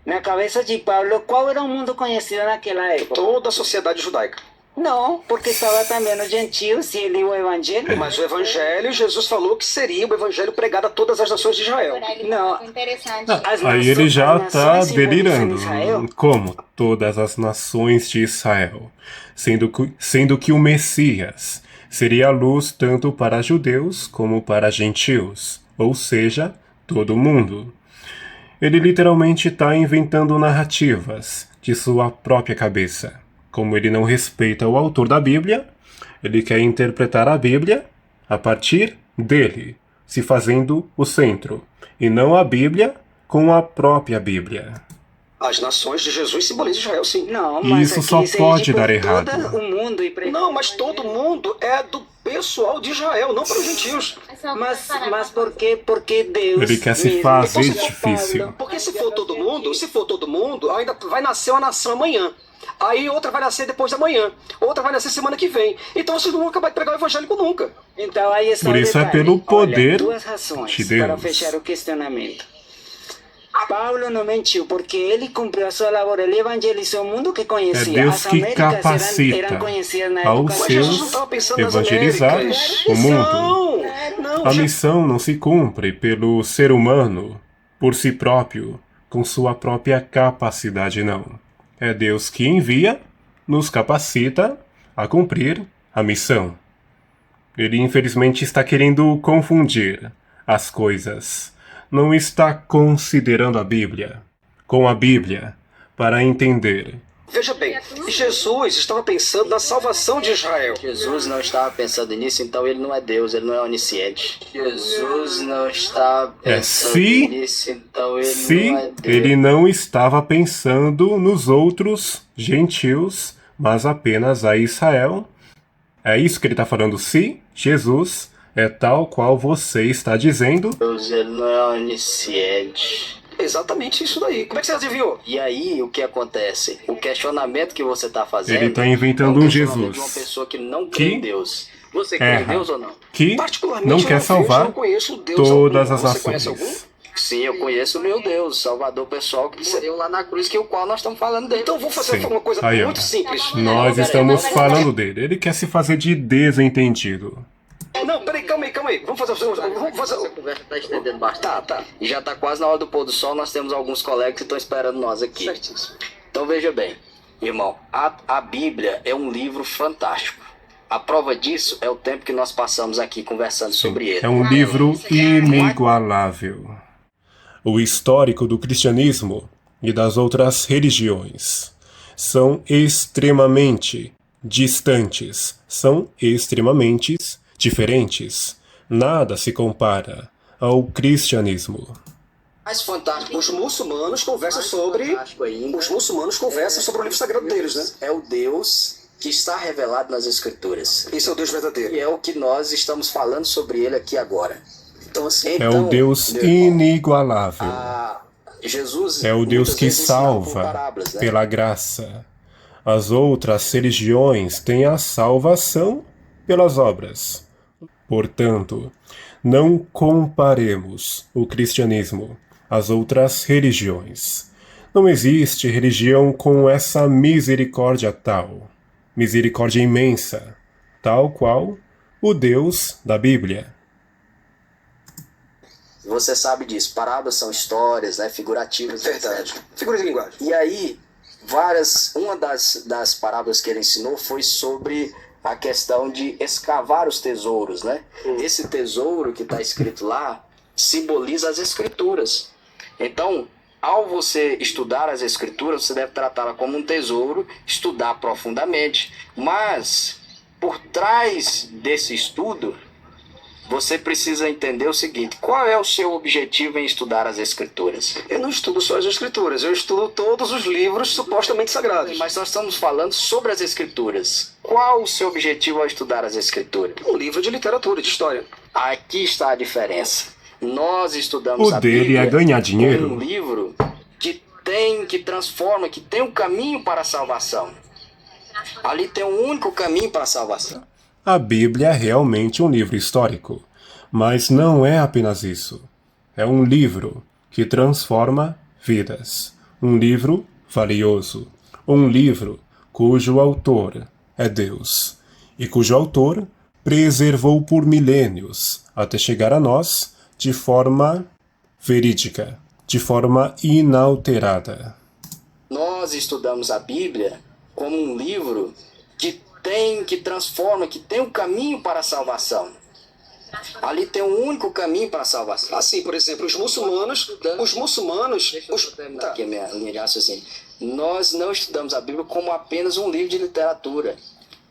Na cabeça de Paulo, qual era o mundo conhecido naquela época? Toda a sociedade judaica. Não, porque estava também os gentios e ele o evangelho. Mas o evangelho, Jesus falou que seria o evangelho pregado a todas as nações de Israel. Não. Interessante. Aí ele já as está nações simbolizam delirando. Israel. Como todas as nações de Israel, sendo que o Messias seria a luz tanto para judeus como para gentios, ou seja, todo mundo. Ele literalmente está inventando narrativas de sua própria cabeça. Como ele não respeita o autor da Bíblia, ele quer interpretar a Bíblia a partir dele, se fazendo o centro, e não a Bíblia com a própria Bíblia. As nações de Jesus simbolizam Israel, sim. Não, mas Isso aqui só diz pode por dar errado. todo o mundo e Não, mas todo mundo é do pessoal de Israel, não para os gentios. mas por que Deus Ele quer se mesmo- fazer Você não difícil. fala. Porque se for todo mundo, ainda vai nascer uma nação amanhã. Aí outra vai nascer depois da manhã. Outra vai nascer semana que vem. Então vocês não vão acabar de pregar o evangélico nunca. Então aí está Por o isso é detalhe. pelo poder Olha, duas razões de Deus. para fechar o questionamento. Paulo não mentiu, porque ele cumpriu a sua labor, ele evangelizou o mundo que conhecia. É Deus As que Américas capacita eram conhecidas na aos época. Mas Jesus não seus estava pensando nas evangelizar Américas. o mundo. Não, A missão não se cumpre pelo ser humano, por si próprio, com sua própria capacidade, não. É Deus que envia, nos capacita a cumprir a missão. Ele infelizmente está querendo confundir as coisas. Não está considerando a Bíblia com a Bíblia para entender. Veja bem, Jesus estava pensando na salvação de Israel. Jesus não estava pensando nisso, então ele não é Deus, ele não é onisciente. Jesus não está pensando se- nisso, então ele Se não é Deus. ele não estava pensando nos outros gentios, mas apenas a Israel. É isso que ele está falando. Se Jesus é tal qual você está dizendo, Deus, ele não é onisciente. Exatamente isso daí. Como é que você adivinhou? E aí, o que acontece? O questionamento que você está fazendo... ele está inventando é um questionamento de uma Jesus pessoa que não crê que em Deus. Você crê em erra, Deus ou não? que Particularmente, não eu quer vejo, salvar eu não conheço Deus todas algum. as Você conhece nações. algum? Sim, eu conheço o meu Deus, Salvador pessoal, que morreu lá na cruz, que é o qual nós estamos falando dele. Então vou fazer Sim. uma coisa Aí, ó. muito simples. Nós estamos falando dele. Ele quer se fazer de desentendido. Não, peraí, calma aí. Vamos fazer... Essa conversa está estendendo bastante. Tá. E já está quase na hora do pôr do sol, nós temos alguns colegas que estão esperando nós aqui. Então veja bem, irmão, a Bíblia é um livro fantástico. A prova disso é o tempo que nós passamos aqui conversando sobre ele. É um livro inigualável. O histórico do cristianismo e das outras religiões são extremamente distantes, são extremamente diferentes. Nada se compara ao cristianismo. Mais fantástico. Os muçulmanos conversam sobre... Fantástico ainda. Os muçulmanos conversam sobre o livro sagrado deles, né? É o Deus que está revelado nas Escrituras. Esse é o Deus verdadeiro. E é o que nós estamos falando sobre ele aqui agora. Então, assim... É o Deus meu irmão, inigualável. Jesus É o Deus muitas que vezes ensinava por salva parábolas, né? pela graça. As outras religiões têm a salvação pelas obras. Portanto, não comparemos o cristianismo às outras religiões. Não existe religião com essa misericórdia tal, misericórdia imensa, tal qual o Deus da Bíblia. Você sabe disso. Parábolas são histórias, né, figurativas. Verdade. etc. Figura de linguagem. E aí, uma das parábolas que ele ensinou foi sobre a questão de escavar os tesouros, né? Esse tesouro que está escrito lá simboliza as escrituras. Então, ao você estudar as escrituras, você deve tratá-la como um tesouro, estudar profundamente. Mas, por trás desse estudo, você precisa entender o seguinte: qual é o seu objetivo em estudar as escrituras? Eu não estudo só as escrituras, eu estudo todos os livros supostamente sagrados. Mas nós estamos falando sobre as escrituras. Qual o seu objetivo ao estudar as escrituras? Um livro de literatura, de história. Aqui está a diferença. Nós estudamos O a dele Bíblia é ganhar como dinheiro. um livro que transforma, que tem um caminho para a salvação. Ali tem um único caminho para a salvação. A Bíblia é realmente um livro histórico, mas não é apenas isso. É um livro que transforma vidas. um livro valioso, um livro cujo autor é Deus e cujo autor preservou por milênios até chegar a nós de forma verídica, de forma inalterada. Nós estudamos a Bíblia como um livro que transforma, que tem um caminho para a salvação. Ali tem um único caminho para a salvação. Assim, por exemplo, os muçulmanos... Deixa eu terminar aqui a minha linha de raciocínio. Nós não estudamos a Bíblia como apenas um livro de literatura.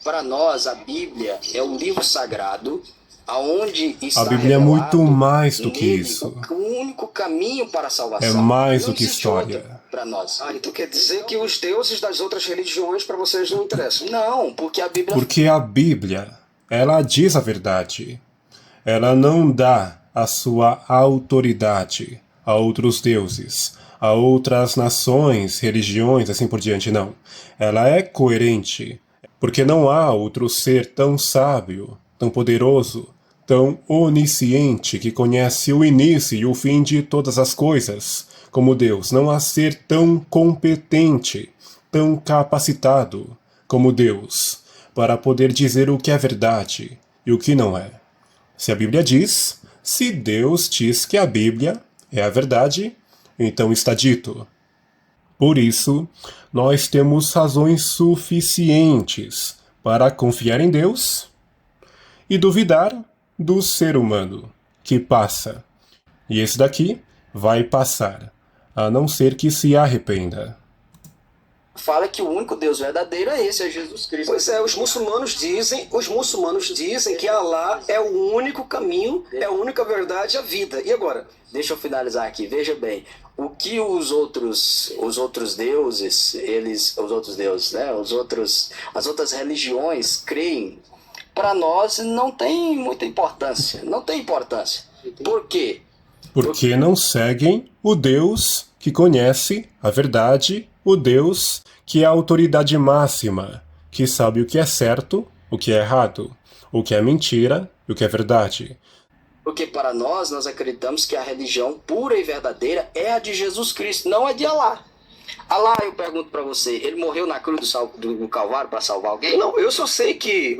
Para nós, a Bíblia é um livro sagrado, aonde está A Bíblia é muito mais do que nele isso. o único caminho para a salvação. É mais Não do que existe outro história. para nós. Então quer dizer que os deuses das outras religiões para vocês não interessam? Não, porque a Bíblia... Porque a Bíblia, ela diz a verdade. Ela não dá a sua autoridade a outros deuses, a outras nações, religiões, assim por diante, não. Ela é coerente, porque não há outro ser tão sábio, tão poderoso, tão onisciente, que conhece o início e o fim de todas as coisas, como Deus. Não há ser tão competente, tão capacitado como Deus, para poder dizer o que é verdade e o que não é. Se a Bíblia diz, se Deus diz que a Bíblia é a verdade, então está dito. Por isso, nós temos razões suficientes para confiar em Deus e duvidar do ser humano, que passa. E esse daqui vai passar, a não ser que se arrependa. fala que o único Deus verdadeiro é esse, é Jesus Cristo. Pois é, os muçulmanos dizem que Allah é o único caminho, é a única verdade, a vida. E agora? Deixa eu finalizar aqui, veja bem. O que os outros deuses, as outras religiões creem, para nós não tem muita importância. Não tem importância. Por quê? Porque não seguem o Deus que conhece a verdade, o Deus que é a autoridade máxima, que sabe o que é certo, o que é errado, o que é mentira e o que é verdade. Porque para nós acreditamos que a religião pura e verdadeira é a de Jesus Cristo, não a de Allah. Allah, eu pergunto para você, ele morreu na cruz do Calvário para salvar alguém? Não, eu só sei que...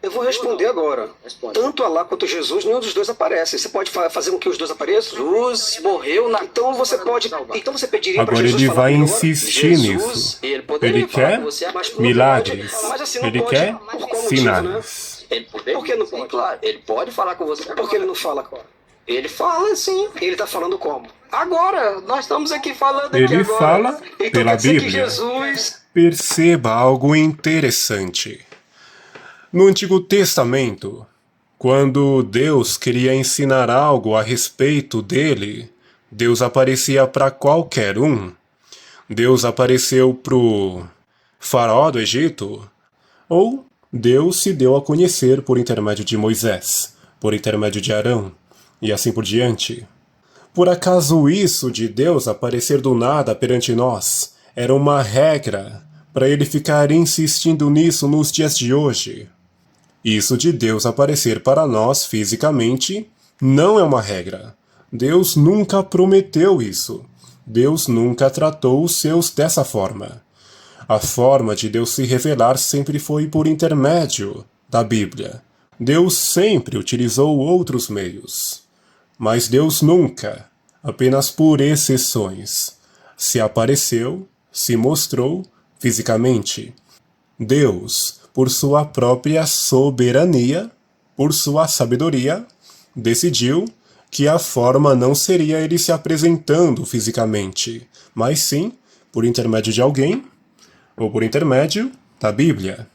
Eu vou responder agora. Responda. Tanto Allah quanto Jesus, nenhum dos dois aparece. Você pode fazer com que os dois apareçam? Jesus morreu na Então você pode... Então você pediria para Agora Jesus ele falar vai comigo agora? insistir Jesus, nisso. ele poderia Ele falar quer com você, mas milagres. Mas assim, não Ele pode, quer por qual motivo, sinais. ele poderia, Por que não sim, pode? claro, ele pode falar com você. Por que ele não fala agora? Ele fala sim. Ele está falando como? Agora, nós estamos aqui falando Ele aqui agora. fala Então pela quer dizer que Bíblia. Jesus... Perceba algo interessante. No Antigo Testamento, quando Deus queria ensinar algo a respeito dele, Deus aparecia para qualquer um. Deus apareceu para o faraó do Egito, ou Deus se deu a conhecer por intermédio de Moisés, por intermédio de Arão, e assim por diante. Por acaso isso de Deus aparecer do nada perante nós era uma regra para ele ficar insistindo nisso nos dias de hoje? Isso de Deus aparecer para nós fisicamente não é uma regra. Deus nunca prometeu isso. Deus nunca tratou os seus dessa forma. A forma de Deus se revelar sempre foi por intermédio da Bíblia. Deus sempre utilizou outros meios. Mas Deus nunca, apenas por exceções, se apareceu, se mostrou fisicamente. Deus, por sua própria soberania, por sua sabedoria, decidiu que a forma não seria ele se apresentando fisicamente, mas sim por intermédio de alguém ou por intermédio da Bíblia.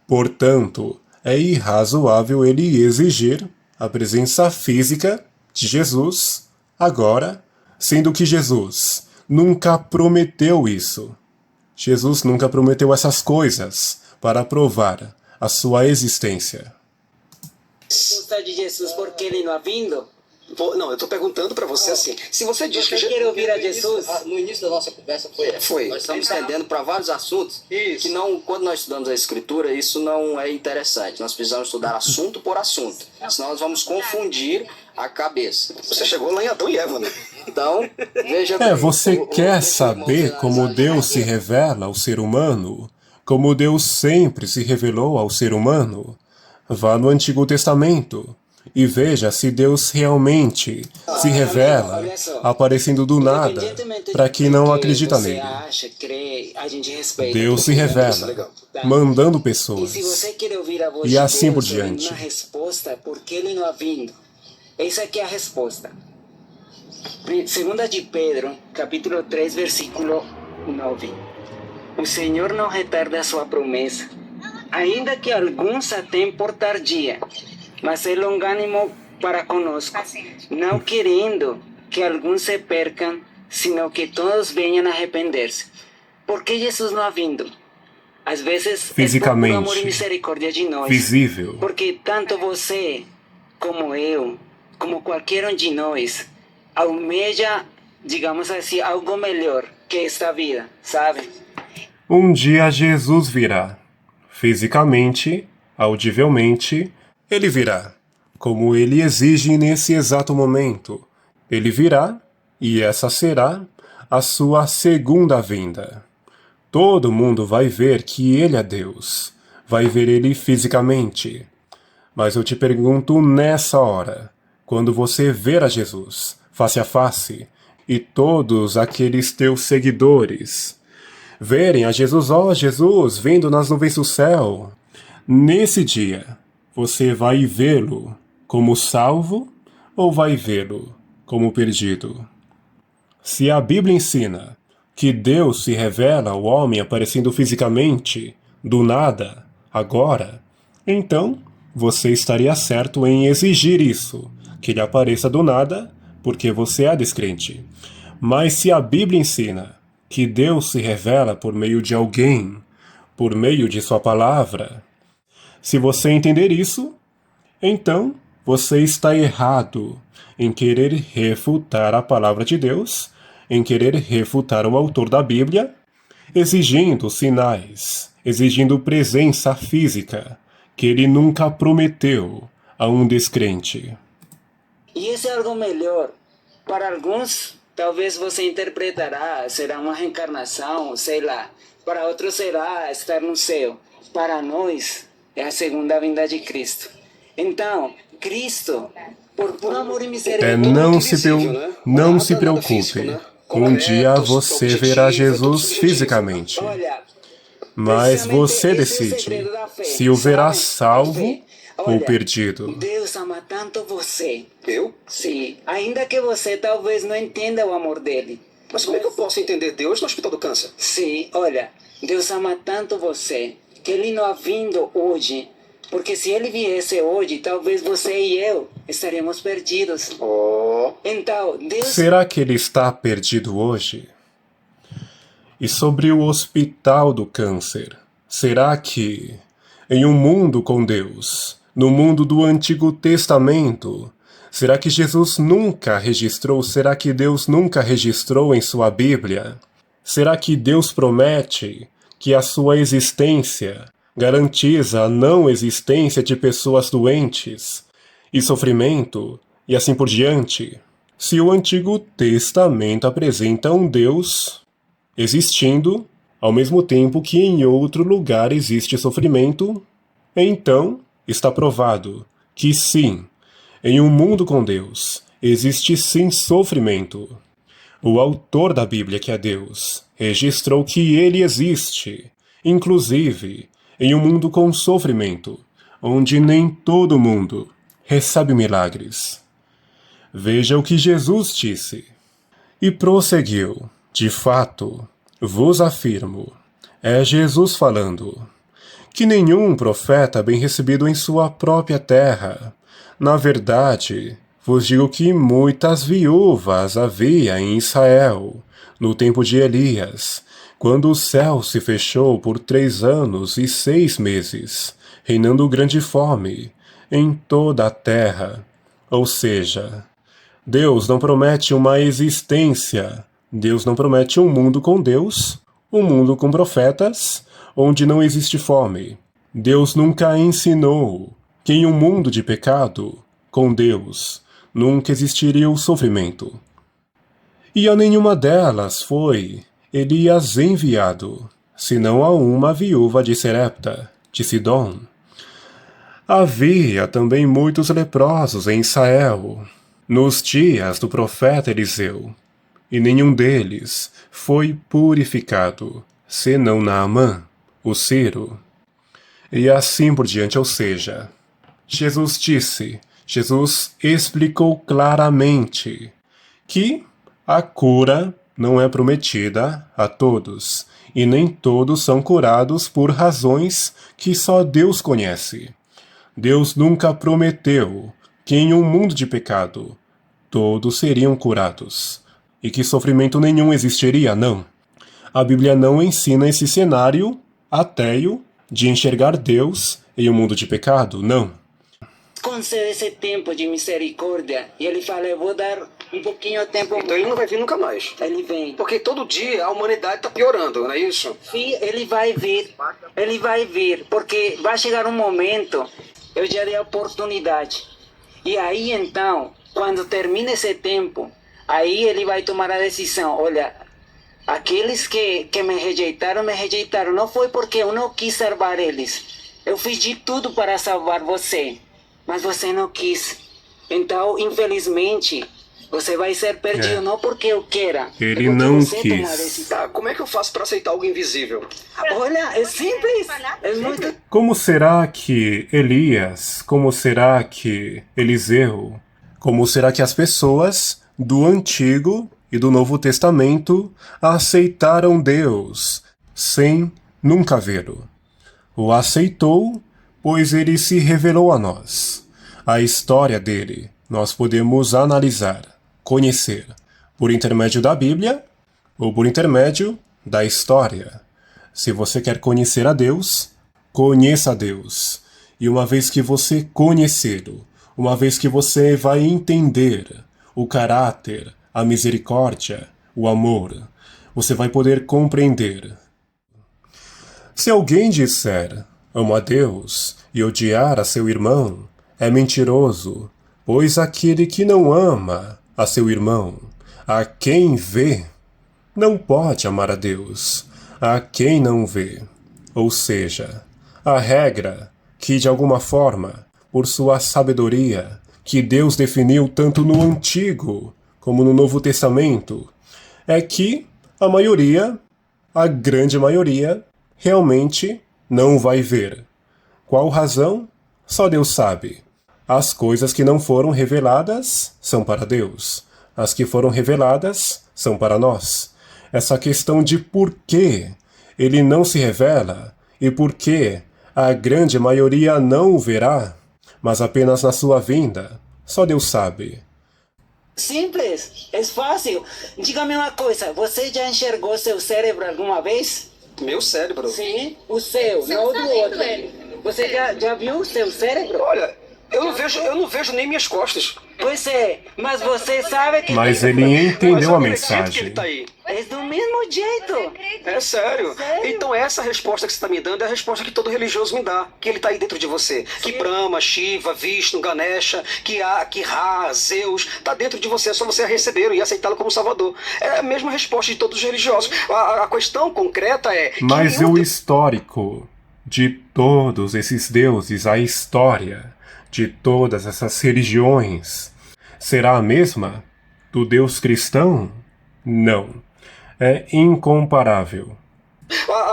Portanto, é irrazoável ele exigir a presença física de Jesus agora, sendo que Jesus nunca prometeu isso. Jesus nunca prometeu essas coisas para provar a sua existência. Gusta de Jesus porque ele não ha vindo? Não, eu estou perguntando para você assim. Se você diz que... Você quer ouvir a Jesus? No início da nossa conversa foi essa. Foi. Nós estamos estendendo para vários assuntos que não, quando nós estudamos a Escritura, isso não é interessante. Nós precisamos estudar assunto por assunto. Senão nós vamos confundir a cabeça. Você chegou lá em Adão e Eva, né? Então, veja bem. Você quer saber como Deus se revela ao ser humano? Como Deus sempre se revelou ao ser humano? Vá no Antigo Testamento e veja se Deus realmente se revela aparecendo do nada para quem não acredita nele. Deus se revela mandando pessoas e assim por diante. Essa aqui é a resposta. Segunda de Pedro, capítulo 3, versículo 9. O Senhor não retarda a sua promessa, ainda que alguns a tenham por tardia, mas é longânimo para conosco, não querendo que alguns se percam, sino que todos venham a arrepender-se. Por que Jesus não ha vindo? Às vezes Fisicamente, é por amor e misericórdia de nós. Visível. Porque tanto você, como eu, como qualquer um de nós, almeja, digamos assim, algo melhor que esta vida, sabe? Um dia Jesus virá. Fisicamente, audivelmente, ele virá. Como ele exige nesse exato momento. Ele virá, e essa será a sua segunda vinda. Todo mundo vai ver que ele é Deus. Vai ver ele fisicamente. Mas eu te pergunto nessa hora, quando você ver a Jesus, face a face, e todos aqueles teus seguidores verem a Jesus, ó Jesus, vindo nas nuvens do céu, nesse dia, você vai vê-lo como salvo ou vai vê-lo como perdido? Se a Bíblia ensina que Deus se revela ao homem aparecendo fisicamente, do nada, agora, então você estaria certo em exigir isso, que ele apareça do nada, porque você é descrente. Mas se a Bíblia ensina que Deus se revela por meio de alguém, por meio de sua palavra, se você entender isso, então você está errado em querer refutar a palavra de Deus, em querer refutar o autor da Bíblia, exigindo sinais, exigindo presença física, que ele nunca prometeu a um descrente. E esse é algo melhor. Para alguns, talvez você interpretará, será uma reencarnação, sei lá. Para outros será estar no céu. Para nós, é a segunda vinda de Cristo. Então, Cristo, por puro amor e misericórdia... Não se preocupe. Um dia você verá Jesus fisicamente. Mas você decide se o verá salvo ou perdido. Deus ama tanto você. Eu? Sim, ainda que você talvez não entenda o amor dele. Mas como é que eu posso entender Deus no Hospital do Câncer? Sim, olha, Deus ama tanto você que ele não ha vindo hoje. Porque se ele viesse hoje, talvez você e eu estaríamos perdidos. Então, Deus... Será que ele está perdido hoje? E sobre o Hospital do Câncer, será que, em um mundo com Deus, no mundo do Antigo Testamento, será que Jesus nunca registrou, será que Deus nunca registrou em sua Bíblia? Será que Deus promete que a sua existência garantiza a não existência de pessoas doentes e sofrimento e assim por diante? Se o Antigo Testamento apresenta um Deus existindo, ao mesmo tempo que em outro lugar existe sofrimento, então está provado que sim, em um mundo com Deus, existe sim sofrimento. O autor da Bíblia, que é Deus, registrou que ele existe, inclusive em um mundo com sofrimento, onde nem todo mundo recebe milagres. Veja o que Jesus disse. E prosseguiu. De fato, vos afirmo, é Jesus falando, que nenhum profeta bem recebido em sua própria terra. Na verdade, vos digo que muitas viúvas havia em Israel, no tempo de Elias, quando o céu se fechou por 3 anos e 6 meses, reinando grande fome em toda a terra. Ou seja, Deus não promete uma existência, Deus não promete um mundo com Deus, um mundo com profetas, onde não existe fome. Deus nunca ensinou que em um mundo de pecado, com Deus, nunca existiria o sofrimento. E a nenhuma delas foi Elias enviado, senão a uma viúva de Serepta, de Sidom. Havia também muitos leprosos em Israel, nos dias do profeta Eliseu, e nenhum deles foi purificado, senão Naamã, o Ciro. E assim por diante, ou seja, Jesus explicou claramente que a cura não é prometida a todos, e nem todos são curados por razões que só Deus conhece. Deus nunca prometeu que em um mundo de pecado todos seriam curados, e que sofrimento nenhum existiria, não. A Bíblia não ensina esse cenário ateu de enxergar Deus em um mundo de pecado, não. Concede esse tempo de misericórdia. E ele fala, eu vou dar um pouquinho de tempo. Então ele não vai vir nunca mais. Ele vem. Porque todo dia a humanidade está piorando, não é isso? Ele vai vir, porque vai chegar um momento, eu já dei a oportunidade. E aí então, quando termina esse tempo, aí ele vai tomar a decisão, olha, aqueles que me rejeitaram, não foi porque eu não quis salvar eles. Eu fiz de tudo para salvar você, mas você não quis. Então, infelizmente, você vai ser perdido, não porque eu queira. Ele é porque não você quis. tomar a decisão. Tá, como é que eu faço para aceitar algo invisível? Olha, é simples. É muito... Como será que Elias, como será que Eliseu, como será que as pessoas do Antigo e do Novo Testamento aceitaram Deus sem nunca vê-lo? O aceitou, pois ele se revelou a nós. A história dele nós podemos analisar, conhecer, por intermédio da Bíblia ou por intermédio da história. Se você quer conhecer a Deus, conheça a Deus. E uma vez que você conhecê-lo, uma vez que você vai entender o caráter, a misericórdia, o amor, você vai poder compreender. Se alguém disser, amo a Deus, e odiar a seu irmão, é mentiroso, pois aquele que não ama a seu irmão, a quem vê, não pode amar a Deus, a quem não vê. Ou seja, a regra que, de alguma forma, por sua sabedoria, que Deus definiu tanto no Antigo como no Novo Testamento, é que a maioria, a grande maioria, realmente não vai ver. Qual razão? Só Deus sabe. As coisas que não foram reveladas são para Deus. As que foram reveladas são para nós. Essa questão de por que ele não se revela e por que a grande maioria não o verá, mas apenas na sua vinda, só Deus sabe. Simples, é fácil. Diga-me uma coisa, você já enxergou seu cérebro alguma vez? Meu cérebro. Sim, o seu, não o do outro. Você já viu o seu cérebro? Olha, eu não vejo nem minhas costas. Pois é, mas você sabe que... Mas ele entendeu a Mas eu acredito que mensagem. ele tá aí. É do mesmo jeito. É sério. Sério? Então essa resposta que você está me dando é a resposta que todo religioso me dá. Que ele está aí dentro de você. Que Brahma, Shiva, Vishnu, Ganesha, que Ra, Zeus, está dentro de você. É só você recebê-lo e aceitá-lo como Salvador. É a mesma resposta de todos os religiosos. A questão concreta é... que Mas nenhum o histórico de todos esses deuses, a história de todas essas religiões, será a mesma do Deus cristão? Não. É incomparável.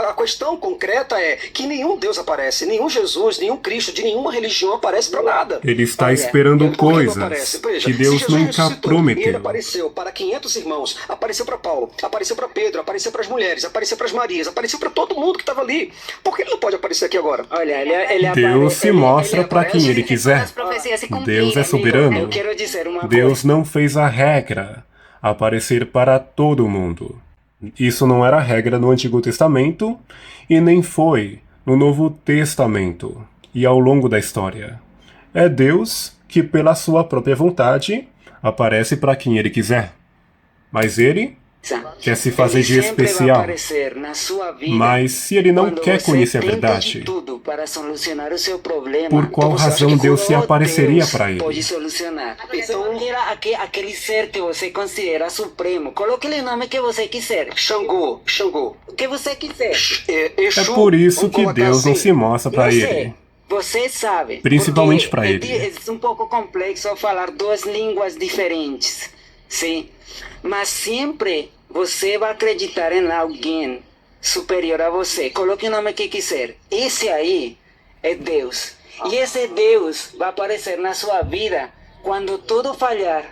A questão concreta é que nenhum Deus aparece, nenhum Jesus, nenhum Cristo, de nenhuma religião aparece para nada. Ele está Olha, esperando Por que não coisas aparece? Veja, que se Deus Jesus nunca ressuscitou, Ele prometeu. apareceu para 500 irmãos, apareceu para Paulo, apareceu para Pedro, apareceu para as mulheres, apareceu para as Marias, apareceu para todo mundo que estava ali. Por que ele não pode aparecer aqui agora? Olha, ele Deus se mostra para quem ele quiser. As profecias se cumprirem. Deus é soberano. Eu quero dizer uma Deus coisa. não fez a regra aparecer para todo mundo. Isso não era a regra no Antigo Testamento e nem foi no Novo Testamento e ao longo da história. É Deus que, pela sua própria vontade, aparece para quem ele quiser. Mas ele quer se fazer Ele de sempre vai especial. aparecer na sua vida Mas se ele não quando quer você conhecer a tenta verdade, de tudo para solucionar o seu problema. por qual Então você acha razão que Deus se só apareceria Deus para ele? pode solucionar. Então- Aquele ser que você considera supremo, coloque-lhe o nome que você quiser. Xangô, O que você quiser. Exu, É por isso vamos que colocar Deus não assim. se mostra para Eu sei, ele. você sabe. Principalmente porque para ele. É um pouco complexo falar duas línguas diferentes, sim. Mas sempre você vai acreditar em alguém superior a você. Coloque o nome que quiser. Esse aí é Deus. E esse Deus vai aparecer na sua vida quando tudo falhar.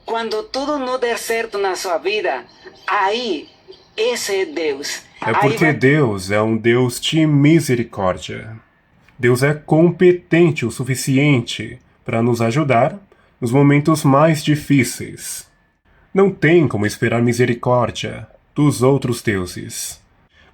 Quando tudo não der certo na sua vida, aí esse é Deus. É Aí porque vai Deus é um Deus de misericórdia. Deus é competente o suficiente para nos ajudar nos momentos mais difíceis. Não tem como esperar misericórdia dos outros deuses.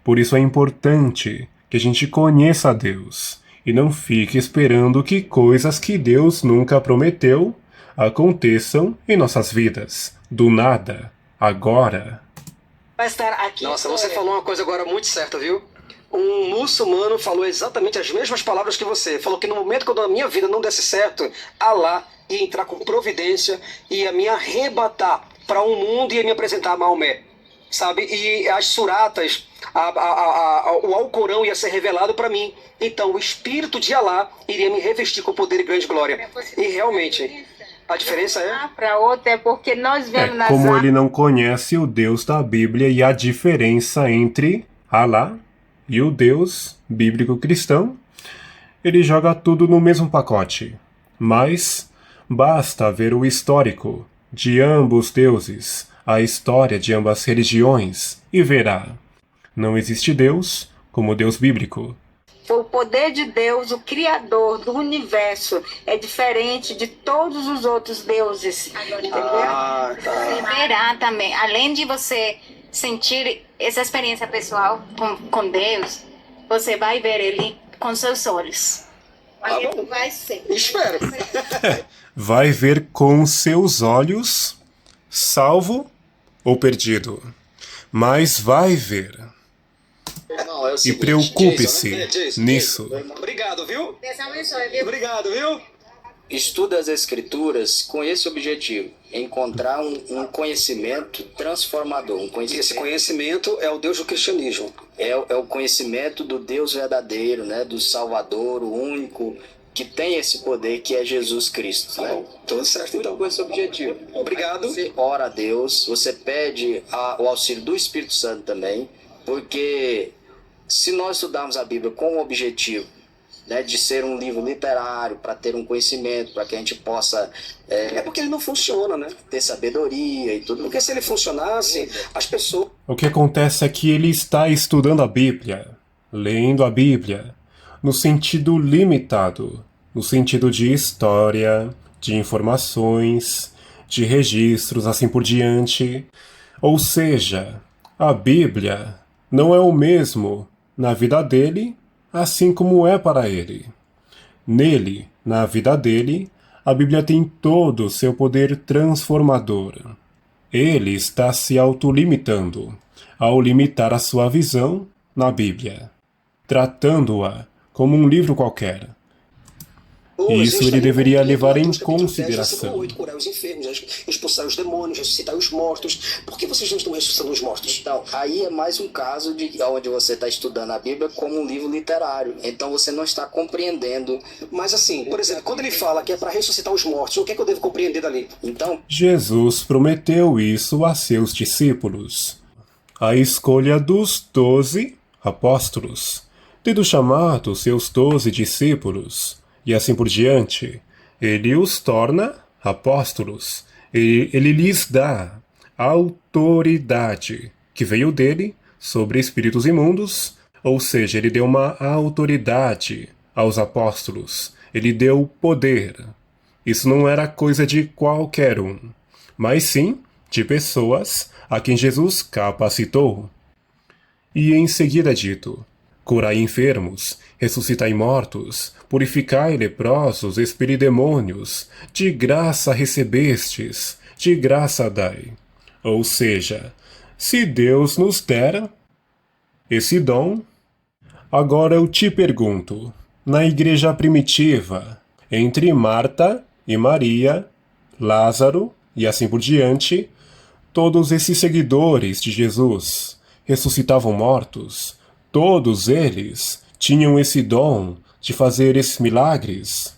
Por isso é importante que a gente conheça a Deus e não fique esperando que coisas que Deus nunca prometeu aconteçam em nossas vidas, do nada, agora. estar aqui. Nossa, você falou uma coisa agora muito certa, viu? Um muçulmano falou exatamente as mesmas palavras que você. Falou que no momento quando a minha vida não desse certo, Allah ia entrar com providência, ia me arrebatar para um mundo e ia me apresentar a Maomé. Sabe? E as suratas, o Alcorão ia ser revelado para mim. Então o Espírito de Allah iria me revestir com poder e grande glória. E realmente, a diferença é... Para outra é porque nós vemos nas Como ele não conhece o Deus da Bíblia e a diferença entre Allah e o Deus bíblico cristão, ele joga tudo no mesmo pacote. Mas basta ver o histórico de ambos deuses, a história de ambas religiões, e verá. Não existe Deus como Deus bíblico. o poder de Deus, o Criador do universo, é diferente de todos os outros deuses. Entendeu? Ah, tá. Você verá também, além de você sentir essa experiência pessoal com Deus, você vai ver Ele com seus olhos. Aí tu vai ser. Espero. Vai ver com seus olhos, salvo ou perdido. Mas vai ver. Não, é o E seguinte, preocupe-se Jason, nisso. Obrigado, viu? Deus abençoe, viu? Obrigado, viu? Estuda as escrituras com esse objetivo, encontrar um conhecimento transformador, Esse conhecimento é o Deus do cristianismo. é o conhecimento do Deus verdadeiro, né, do Salvador, o único que tem esse poder, que é Jesus Cristo, né? Tudo certo, então. Com esse objetivo. Obrigado. Você ora a Deus, você pede o auxílio do Espírito Santo também, porque se nós estudarmos a Bíblia com o objetivo, né, de ser um livro literário, para ter um conhecimento, para que a gente possa É porque ele não funciona, né? ter sabedoria e tudo. Porque se ele funcionasse, as pessoas... O que acontece é que ele está estudando a Bíblia, lendo a Bíblia, no sentido limitado, no sentido de história, de informações, de registros, assim por diante. Ou seja, a Bíblia não é o mesmo na vida dele, assim como é para ele. Nele, na vida dele, a Bíblia tem todo o seu poder transformador. Ele está se autolimitando ao limitar a sua visão na Bíblia, tratando-a como um livro qualquer. Hoje, Isso a gente ele está deveria levando levar em Mateus capítulo 10, consideração. versículo 8, curar os enfermos, expulsar os demônios, ressuscitar os mortos. Por que vocês não estão ressuscitando os mortos? Então, aí é mais um caso de onde você está estudando a Bíblia como um livro literário. Então você não está compreendendo. Mas assim, por exemplo, quando ele fala que é para ressuscitar os mortos, o que é que eu devo compreender dali? Então, Jesus prometeu isso a seus discípulos. A escolha dos 12 apóstolos, tendo chamado seus 12 discípulos, e assim por diante, ele os torna apóstolos, e ele lhes dá autoridade que veio dele sobre espíritos imundos, ou seja, ele deu uma autoridade aos apóstolos, ele deu poder. Isso não era coisa de qualquer um, mas sim de pessoas a quem Jesus capacitou. E em seguida é dito: curai enfermos, ressuscitai mortos, purificai leprosos, expeli demônios, de graça recebestes, de graça dai. Ou seja, Se Deus nos dera esse dom, agora eu te pergunto, na igreja primitiva, entre Marta e Maria, Lázaro e assim por diante, todos esses seguidores de Jesus ressuscitavam mortos, todos eles tinham esse dom de fazer esses milagres.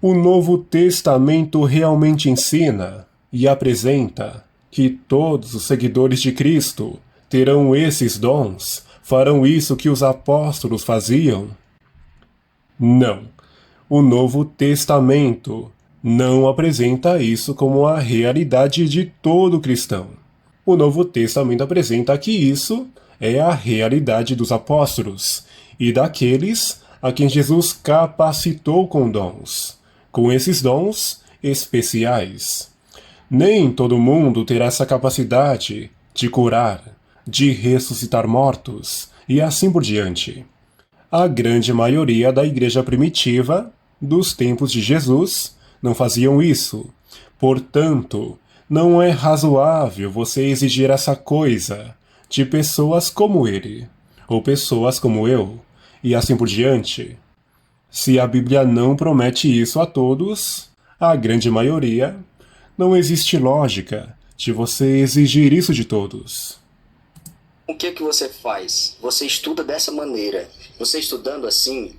O Novo Testamento realmente ensina e apresenta que todos os seguidores de Cristo terão esses dons, farão isso que os apóstolos faziam? Não. O Novo Testamento não apresenta isso como a realidade de todo cristão. O Novo Testamento apresenta que isso é a realidade dos apóstolos e daqueles a quem Jesus capacitou com dons, com esses dons especiais. Nem todo mundo terá essa capacidade de curar, de ressuscitar mortos e assim por diante. A grande maioria da igreja primitiva, dos tempos de Jesus, não faziam isso. Portanto, não é razoável você exigir essa coisa de pessoas como ele, ou pessoas como eu, e assim por diante. Se a Bíblia não promete isso a todos, a grande maioria, não existe lógica de você exigir isso de todos. O que você faz? Você estuda dessa maneira. Você estudando assim,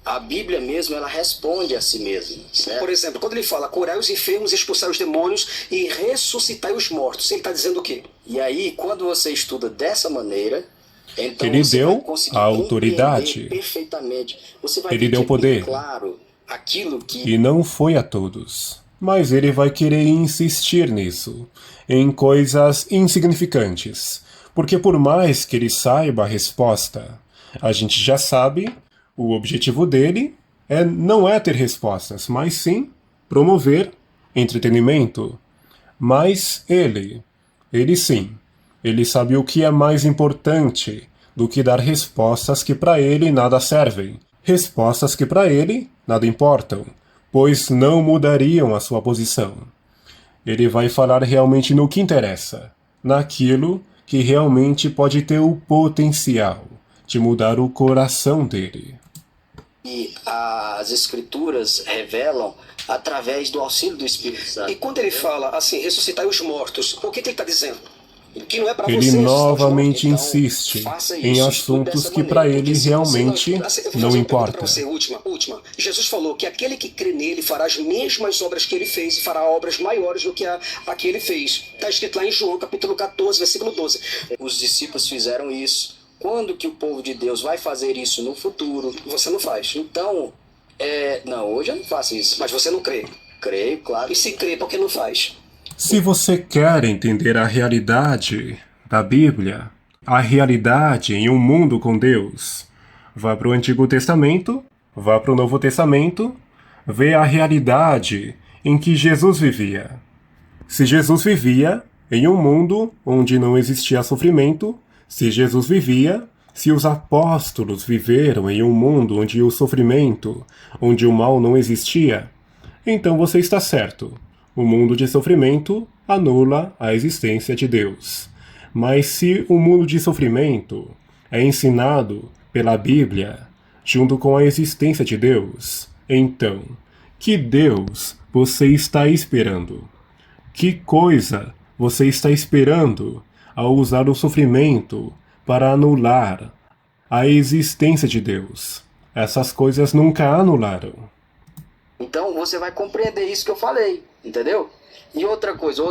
a Bíblia mesmo, ela responde a si mesma, certo? Por exemplo, quando ele fala curai os enfermos, expulsar os demônios e ressuscitar os mortos, ele está dizendo o quê? E aí, quando você estuda dessa maneira, então Ele você deu vai conseguir a autoridade. compreender perfeitamente. Você vai Ele ver deu que é poder. bem claro aquilo que E não foi a todos. Mas ele vai querer insistir nisso, em coisas insignificantes. Porque por mais que ele saiba a resposta, a gente já sabe, o objetivo dele não é ter respostas, mas sim promover entretenimento. Mas ele sim, ele sabe o que é mais importante do que dar respostas que para ele nada servem. Respostas que para ele nada importam, pois não mudariam a sua posição. Ele vai falar realmente no que interessa, naquilo que realmente pode ter o potencial de mudar o coração dele. as Escrituras revelam através do auxílio do Espírito Santo. E quando ele fala assim, ressuscitar os mortos, o que ele está dizendo? Que não é para você Ele ressuscitar os novamente mortos. insiste faça em isso, assuntos estude que dessa para maneira, ele porque se você realmente Eu vou fazer não uma pergunta importa. pra você, última. Jesus falou que aquele que crê nele fará as mesmas obras que ele fez e fará obras maiores do que a que ele fez. Está escrito lá em João, capítulo 14, versículo 12. Os discípulos fizeram isso. Quando que o povo de Deus vai fazer isso no futuro? Você não faz. Então, não, hoje eu não faço isso. Mas você não crê. Creio, claro. E se crê, por que não faz? Se você quer entender a realidade da Bíblia, a realidade em um mundo com Deus, vá para o Antigo Testamento, vá para o Novo Testamento, vê a realidade em que Jesus vivia. Se Jesus vivia em um mundo onde não existia sofrimento, se Jesus vivia, se os apóstolos viveram em um mundo onde o sofrimento, onde o mal não existia, então você está certo. O mundo de sofrimento anula a existência de Deus. Mas se o mundo de sofrimento é ensinado pela Bíblia, junto com a existência de Deus, então, que Deus você está esperando? Que coisa você está esperando ao usar o sofrimento para anular a existência de Deus? Essas coisas nunca anularam. Então você vai compreender isso que eu falei, entendeu? E outra coisa,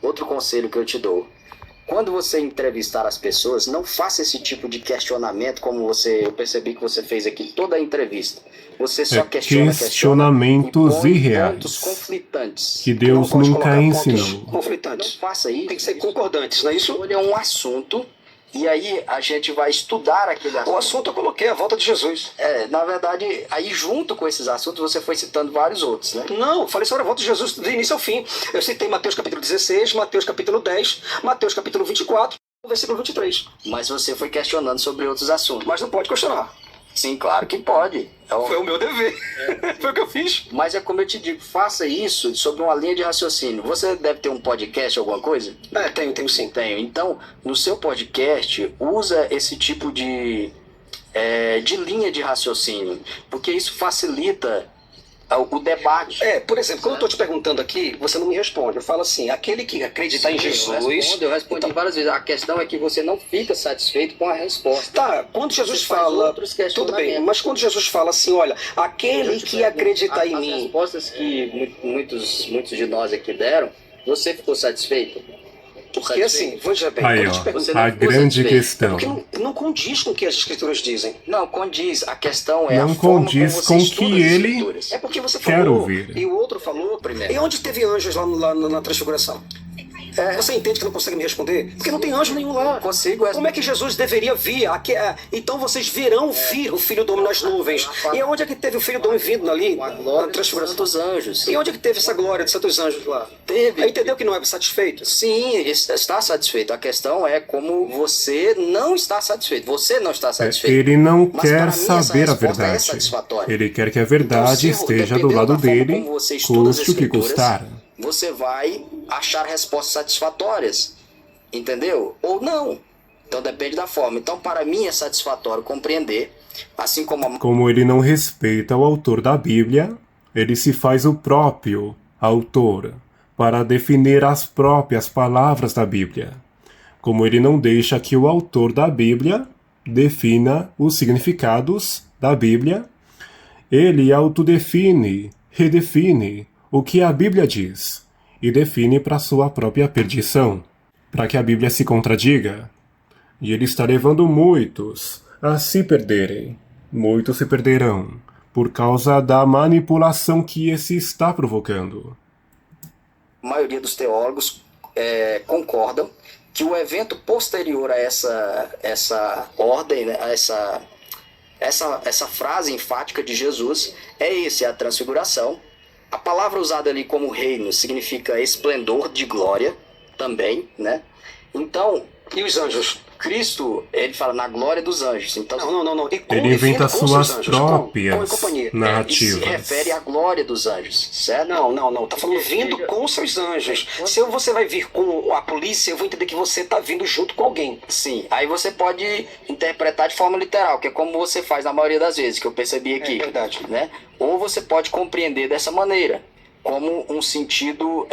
outro conselho que eu te dou. Quando você entrevistar as pessoas, não faça esse tipo de questionamento como eu percebi que você fez aqui toda a entrevista. Você só questiona questionamentos e põe irreais pontos conflitantes. que Deus Não pode nunca colocar ensinou. pontos conflitantes. Não faça isso. Tem que ser concordantes, não é isso? Escolha um assunto e aí a gente vai estudar aquele assunto. O assunto eu coloquei, a volta de Jesus. Na verdade, aí junto com esses assuntos você foi citando vários outros, né? Não, falei sobre a volta de Jesus do início ao fim. Eu citei Mateus capítulo 16, Mateus capítulo 10, Mateus capítulo 24, versículo 23. Mas você foi questionando sobre outros assuntos. Mas não pode questionar. Sim, claro que pode. Foi o meu dever. Foi o que eu fiz. Mas é como eu te digo, faça isso sobre uma linha de raciocínio. Você deve ter um podcast, alguma coisa? Tenho sim. Tenho. Então, no seu podcast, usa esse tipo de linha de raciocínio, porque isso facilita o debate. Por exemplo, quando eu estou te perguntando aqui, você não me responde. Eu falo assim, aquele que acreditar em Jesus... Eu respondi várias vezes. A questão é que você não fica satisfeito com a resposta. Tá, quando Jesus Você faz fala... outros Tudo bem, questionamentos. mas quando Jesus fala assim, olha, aquele que acreditar em As mim... respostas que muitos de nós aqui deram, você ficou satisfeito? Porque assim, veja bem, Aí, quando eu te ó, pergunto... a grande questão. Porque não condiz com o que as escrituras dizem. Não, condiz. A questão é Não a forma condiz como você com estuda que as ele escrituras. É porque você quer falou, ouvir. e o outro falou... Primeiro. E onde teve anjos lá na transfiguração? Você entende que não consegue me responder? Porque não tem anjo nenhum lá. Consigo. Como é que Jesus deveria vir? Então vocês verão vir o Filho do Homem nas nuvens. E onde é que teve o Filho do Homem vindo ali? A Na glória dos transfiguração. santos anjos. E onde é que teve essa glória de santos anjos lá? Teve. Aí entendeu que não é satisfeito? Sim, está satisfeito. A questão é como você não está satisfeito. Você não está satisfeito. Ele não Mas quer para mim, essa saber a resposta é verdade. satisfatória. Ele quer que a verdade Então, se, esteja do dependendo lado da forma dele, como você estuda as custe o que escrituras, custar. Você vai achar respostas satisfatórias. Entendeu? Ou não. Então depende da forma. Então, para mim, é satisfatório compreender, assim como Como ele não respeita o autor da Bíblia, ele se faz o próprio autor para definir as próprias palavras da Bíblia. Como ele não deixa que o autor da Bíblia defina os significados da Bíblia, ele autodefine, redefine o que a Bíblia diz e define para sua própria perdição, para que a Bíblia se contradiga. E ele está levando muitos a se perderem. Muitos se perderão por causa da manipulação que esse está provocando. a maioria dos teólogos concordam que o evento posterior a essa ordem, né, a essa frase enfática de Jesus é a transfiguração. A palavra usada ali como reino significa esplendor de glória também, né? Então, E os anjos? Cristo, ele fala na glória dos anjos. Então, Não. E como Ele inventa vindo com suas seus anjos? próprias Com companhia. narrativas. se refere à glória dos anjos, certo? Não. Tá falando vindo com seus anjos. Se você vai vir com a polícia, eu vou entender que você tá vindo junto com alguém. Sim, aí você pode interpretar de forma literal, que é como você faz na maioria das vezes, que eu percebi aqui. É verdade. Né? Ou você pode compreender dessa maneira, como um sentido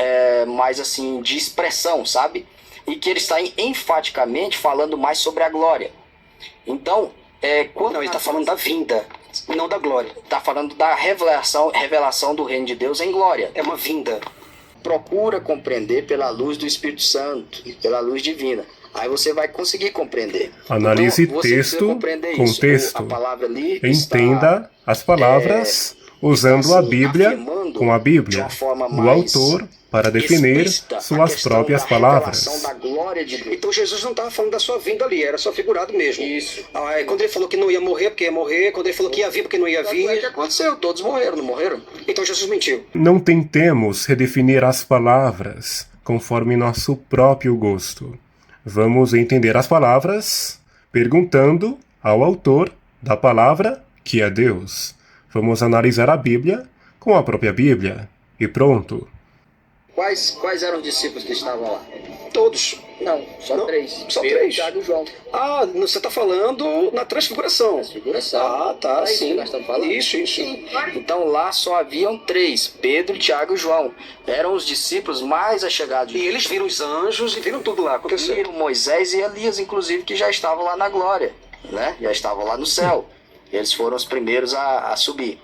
mais assim de expressão, sabe? E que ele está enfaticamente falando mais sobre a glória. Então, quando Não, ele tá falando da vinda, não da glória. está falando da revelação do reino de Deus em glória. É uma vinda. Procura compreender pela luz do Espírito Santo, pela luz divina. Aí você vai conseguir compreender. Analise Então, você precisa texto, compreender isso. contexto. A palavra ali Entenda as palavras usando a Bíblia com a Bíblia, o autor, para definir suas próprias palavras. Da glória de Deus. Então Jesus não estava falando da sua vinda ali, era só figurado mesmo. Isso. Quando ele falou que não ia morrer, porque ia morrer. Quando ele falou que ia vir, porque não ia É o que vir. aconteceu, todos morreram, não morreram? Então Jesus mentiu. Não tentemos redefinir as palavras conforme nosso próprio gosto. Vamos entender as palavras perguntando ao autor da palavra, que é Deus. Vamos analisar a Bíblia com a própria Bíblia. E pronto. Quais eram os discípulos que estavam lá? Todos. Não, só Não, três. só Pedro, três. Tiago e João. Você está falando na transfiguração. Transfiguração. Tá, É isso sim. que nós estamos falando. Isso. Então lá só haviam três: Pedro, Tiago e João. Eram os discípulos mais achegados. E eles viram os anjos e viram tudo lá acontecer. Viram Moisés e Elias, inclusive, que já estavam lá na glória, né? Já estavam lá no céu. Eles foram os primeiros a subir.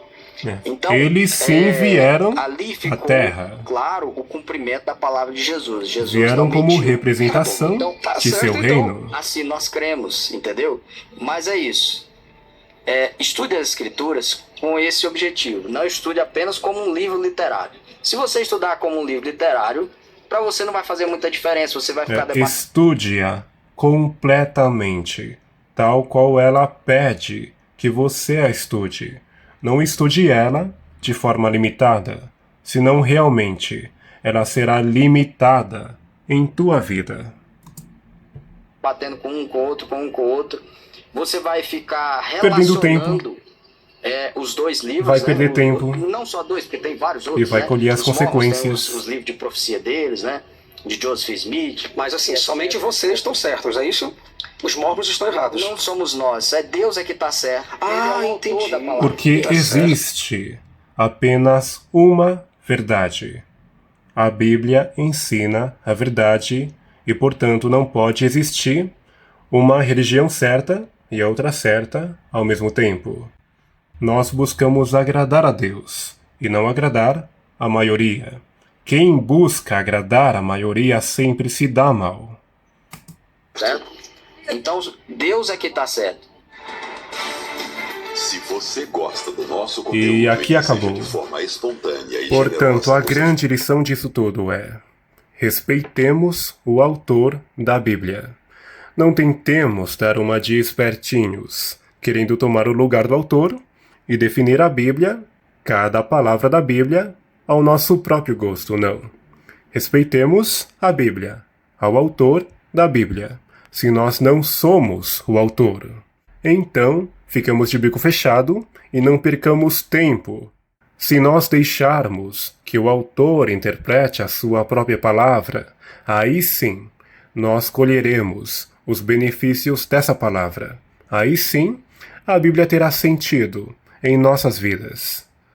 Então, Eles sim vieram ali ficou à Terra. claro o cumprimento da palavra de Jesus. Jesus Vieram não como mentiu. representação Então, tá de certo, seu então, reino. assim nós cremos, entendeu? Mas é isso. Estude as escrituras com esse objetivo. Não estude apenas como um livro literário. Se você estudar como um livro literário, para você não vai fazer muita diferença. Você vai ficar debatendo. Estude-a completamente, tal qual ela pede que você a estude. Não estude ela de forma limitada, senão realmente ela será limitada em tua vida. batendo com um com o outro, com um com o outro. Você vai ficar Perdendo relacionando os dois livros. Vai né? perder tempo. Não só dois, porque tem vários outros. E vai né? colher as Os Mormons têm consequências. os livros de profecia deles, né? De Joseph Smith. Mas assim, somente vocês estão certos, é isso? Os mormons estão errados. Não somos nós, é Deus que está certo. Ah, Ele é o autor entendi. da palavra. Porque Tá certo. existe apenas uma verdade. A Bíblia ensina a verdade e, portanto, não pode existir uma religião certa e outra certa ao mesmo tempo. Nós buscamos agradar a Deus e não agradar a maioria. Quem busca agradar a maioria sempre se dá mal. Certo? Então, Deus é que está certo. Se você gosta do nosso conteúdo E aqui que acabou. seja de forma espontânea e Portanto, generosa, a grande lição disso tudo é: respeitemos o autor da Bíblia. Não tentemos dar uma de espertinhos, querendo tomar o lugar do autor e definir a Bíblia, cada palavra da Bíblia, ao nosso próprio gosto, não. Respeitemos a Bíblia, ao autor da Bíblia, se nós não somos o autor. Então, ficamos de bico fechado e não percamos tempo. Se nós deixarmos que o autor interprete a sua própria palavra, aí sim, nós colheremos os benefícios dessa palavra. Aí sim, a Bíblia terá sentido em nossas vidas.